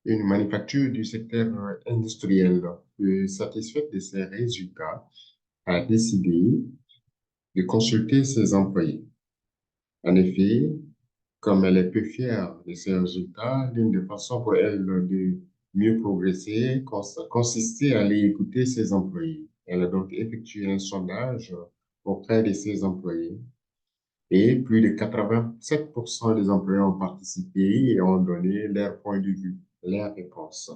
Une manufacture du secteur industriel, satisfaite de ses résultats, a décidé de consulter ses employés. En effet, comme elle est peu fière de ses résultats, l'une des façons pour elle de mieux progresser consistait à aller écouter ses employés. Elle a donc effectué un sondage auprès de ses employés et plus de 87% des employés ont participé et ont donné leur point de vue, leurs réponses.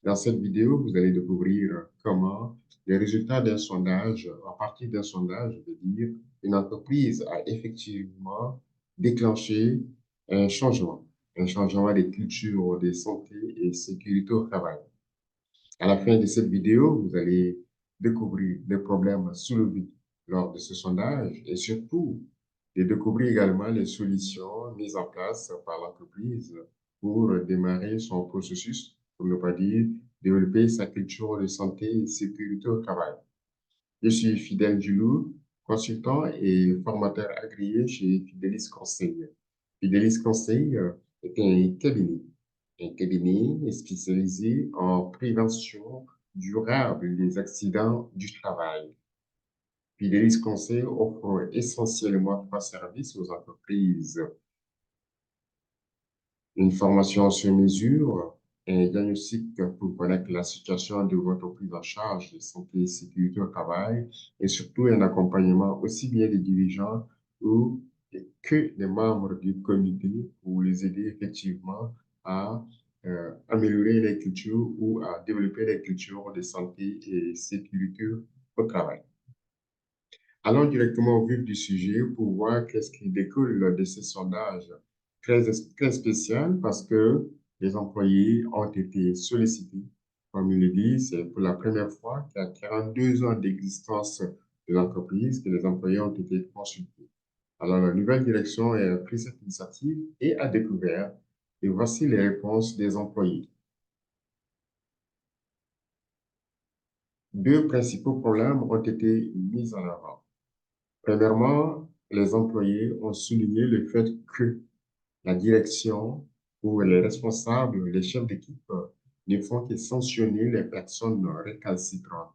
Dans cette vidéo, vous allez découvrir comment les résultats d'un sondage, à partir d'un sondage, je veux dire, une entreprise a effectivement déclenché un changement des cultures de santé et sécurité au travail. À la fin de cette vidéo, vous allez découvrir les problèmes soulevés lors de ce sondage et surtout de découvrir également les solutions mises en place par l'entreprise pour démarrer son processus, pour ne pas dire développer sa culture de santé et sécurité au travail. Je suis Fidèle Djoulou, consultant et formateur agréé chez Fidelis Conseil. Fidelis Conseil est un cabinet spécialisé en prévention durable des accidents du travail. Fidelis Conseil offre essentiellement trois services aux entreprises: une formation sur mesure, un diagnostic pour connaître la situation de votre prise en charge de santé et sécurité au travail, et surtout un accompagnement aussi bien des dirigeants ou que des membres du comité pour les aider effectivement à améliorer les cultures ou à développer les cultures de santé et sécurité au travail. Allons directement au vif du sujet pour voir qu'est-ce qui découle de ce sondage très spécial parce que les employés ont été sollicités. Comme il le dit, c'est pour la première fois qu'il y a 42 ans d'existence de l'entreprise que les employés ont été consultés. Alors, la nouvelle direction a pris cette initiative et a découvert, et voici les réponses des employés. Deux principaux problèmes ont été mis en avant. Premièrement, les employés ont souligné le fait que la direction ou les responsables, les chefs d'équipe ne font que sanctionner les personnes récalcitrantes.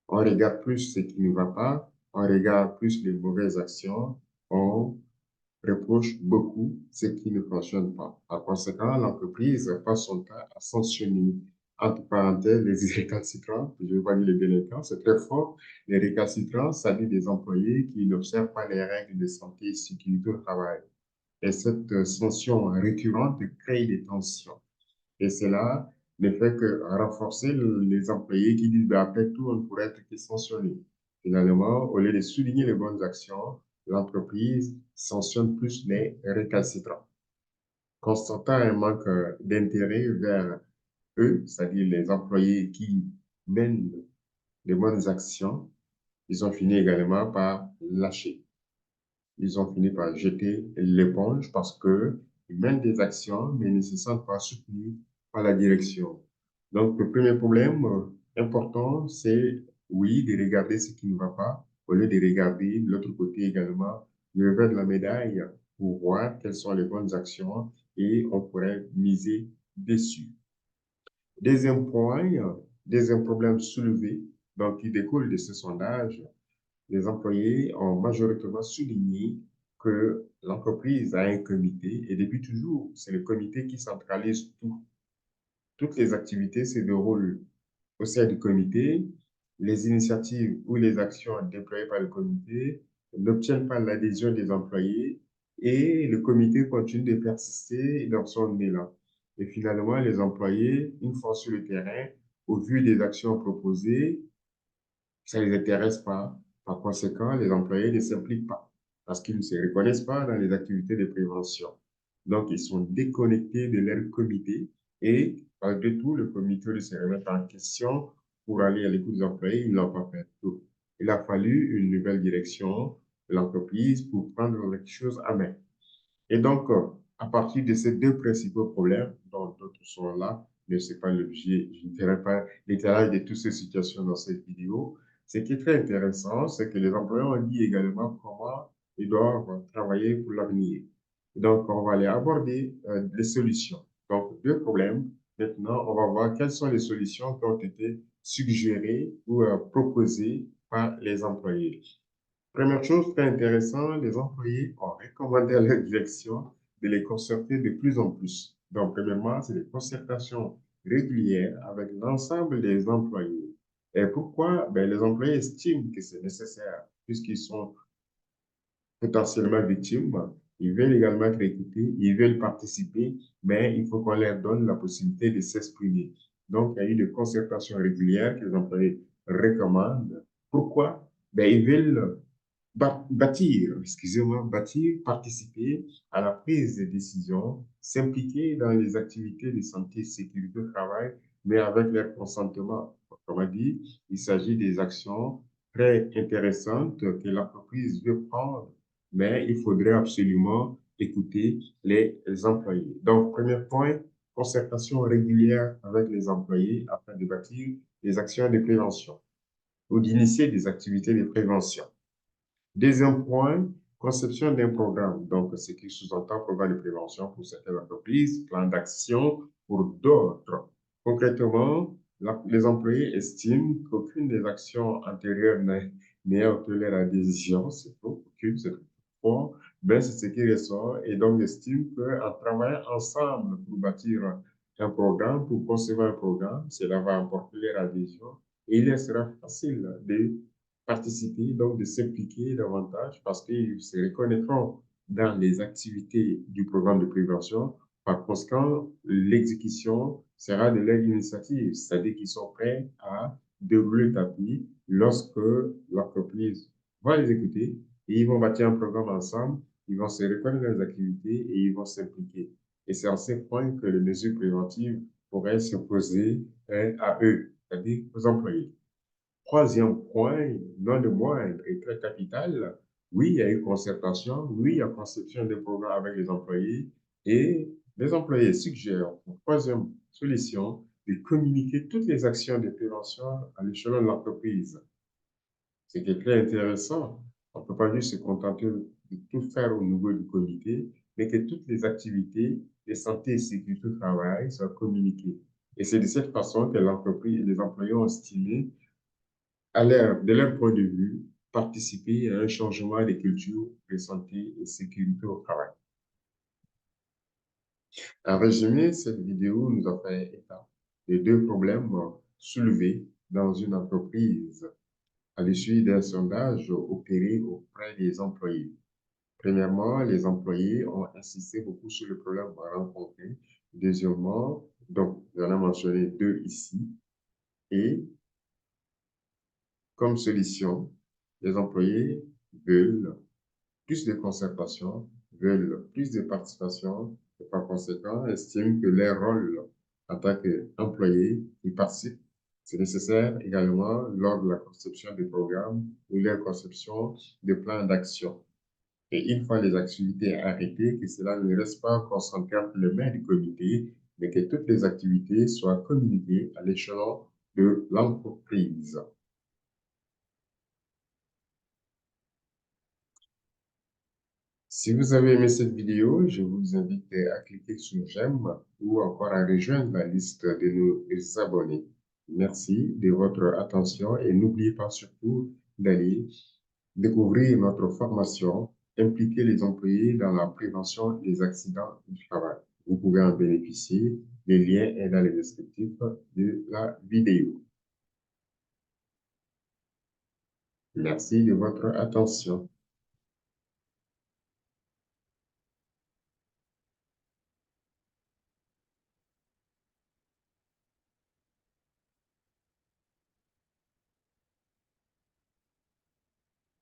On regarde plus ce qui ne va pas, on regarde plus les mauvaises actions, on reproche beaucoup ce qui ne fonctionne pas. Par conséquent, l'entreprise passe son temps à sanctionner, entre parenthèses, les récalcitrants, je vais pas dire les délinquants, c'est très fort. Les récalcitrants, ça dit des employés qui n'observent pas les règles de santé et sécurité au travail. Et cette sanction récurrente crée des tensions. Et cela ne fait que renforcer les employés qui disent, ben, après tout, on ne pourrait être que sanctionné. Finalement, au lieu de souligner les bonnes actions, l'entreprise sanctionne plus les récalcitrants. Constatant un manque d'intérêt vers eux, c'est-à-dire les employés qui mènent les bonnes actions, ils ont fini également par lâcher. Ils ont fini par jeter l'éponge parce qu'ils mènent des actions, mais ne se sentent pas soutenus par la direction. Donc, le premier problème important, c'est, oui, de regarder ce qui ne va pas, au lieu de regarder de l'autre côté également, le revers de la médaille pour voir quelles sont les bonnes actions et on pourrait miser dessus. Deuxième point, deuxième problème soulevé, donc qui découle de ce sondage, les employés ont majoritairement souligné que l'entreprise a un comité et depuis toujours, c'est le comité qui centralise tout. Toutes les activités se déroulent au sein du comité. Les initiatives ou les actions déployées par le comité n'obtiennent pas l'adhésion des employés et le comité continue de persister dans son élan. Et finalement, les employés, une fois sur le terrain, au vu des actions proposées, ça ne les intéresse pas. Par conséquent, les employés ne s'impliquent pas parce qu'ils ne se reconnaissent pas dans les activités de prévention. Donc, ils sont déconnectés de leur comité et malgré tout, le comité de se remettre en question pour aller à l'écoute des employés, ils ne l'ont pas fait. Donc, il a fallu une nouvelle direction de l'entreprise pour prendre les choses à main. Et donc, à partir de ces deux principaux problèmes, dont d'autres sont là, mais ce n'est pas l'objet, je ne ferai pas l'étalage de toutes ces situations dans cette vidéo. Ce qui est très intéressant, c'est que les employés ont dit également comment ils doivent travailler pour l'avenir. Donc, on va aller aborder les solutions. Donc, deux problèmes, Maintenant, on va voir quelles sont les solutions qui ont été suggérées ou proposées par les employés. Première chose très intéressante, les employés ont recommandé à leur direction de les concerter de plus en plus. Donc, premièrement, c'est des concertations régulières avec l'ensemble des employés. Et pourquoi? Ben, les employés estiment que c'est nécessaire puisqu'ils sont potentiellement victimes. Ils veulent également être écoutés, ils veulent participer, mais il faut qu'on leur donne la possibilité de s'exprimer. Donc, il y a eu des concertations régulières que les employés recommandent. Pourquoi? Ben, ils veulent bâtir, excusez-moi, bâtir, participer à la prise de décision, s'impliquer dans les activités de santé et sécurité au travail, mais avec leur consentement. Comme dit, il s'agit des actions très intéressantes que l'entreprise veut prendre, mais il faudrait absolument écouter les employés. Donc, premier point, concertation régulière avec les employés afin de bâtir des actions de prévention ou d'initier des activités de prévention. Deuxième point, conception d'un programme. Donc, ce qui sous-entend programme de prévention pour certaines entreprises, plan d'action pour d'autres. Concrètement, les employés estiment qu'aucune des actions antérieures n'est obtenu la décision, c'est faux, aucune, c'est faux, mais c'est ce qui ressort et donc estiment qu'en travaillant ensemble pour bâtir un programme, pour concevoir un programme, cela va apporter leur adhésion et il leur sera facile de participer, donc de s'impliquer davantage parce qu'ils se reconnaîtront dans les activités du programme de prévention. Par conséquent, l'exécution sera de leur initiative, c'est-à-dire qu'ils sont prêts à dérouler le tapis lorsque l'entreprise va les écouter et ils vont bâtir un programme ensemble, ils vont se reconnaître dans les activités et ils vont s'impliquer. Et c'est en ces points que les mesures préventives pourraient s'imposer à eux, c'est-à-dire aux employés. Troisième point, non le moindre et très capital, oui, il y a eu concertation, oui, il y a conception des programmes avec les employés et les employés suggèrent, pour troisième solution, de communiquer toutes les actions de prévention à l'échelon de l'entreprise. Ce qui est très intéressant. On ne peut pas juste se contenter de tout faire au niveau du comité, mais que toutes les activités de santé et sécurité au travail soient communiquées. Et c'est de cette façon que l'entreprise et les employés ont estimé de leur point de vue, participer à un changement de culture de santé et sécurité au travail. En résumé, cette vidéo nous a fait état des deux problèmes soulevés dans une entreprise à l'issue d'un sondage opéré auprès des employés. Premièrement, les employés ont insisté beaucoup sur le problème rencontré. Deuxièmement, donc, j'en ai mentionné deux ici. Et comme solution, les employés veulent plus de concertation, veulent plus de participation et par conséquent estiment que leur rôle en tant qu'employé, ils participent. C'est nécessaire également lors de la conception des programmes ou la conception des plans d'action. Et une fois les activités arrêtées, que cela ne reste pas concentré entre les mains du comité, mais que toutes les activités soient communiquées à l'échelon de l'entreprise. Si vous avez aimé cette vidéo, je vous invite à cliquer sur j'aime ou encore à rejoindre la liste de nos abonnés. Merci de votre attention et n'oubliez pas surtout d'aller découvrir notre formation Impliquer les employés dans la prévention des accidents du travail. Vous pouvez en bénéficier. Le lien est dans les descriptifs de la vidéo. Merci de votre attention.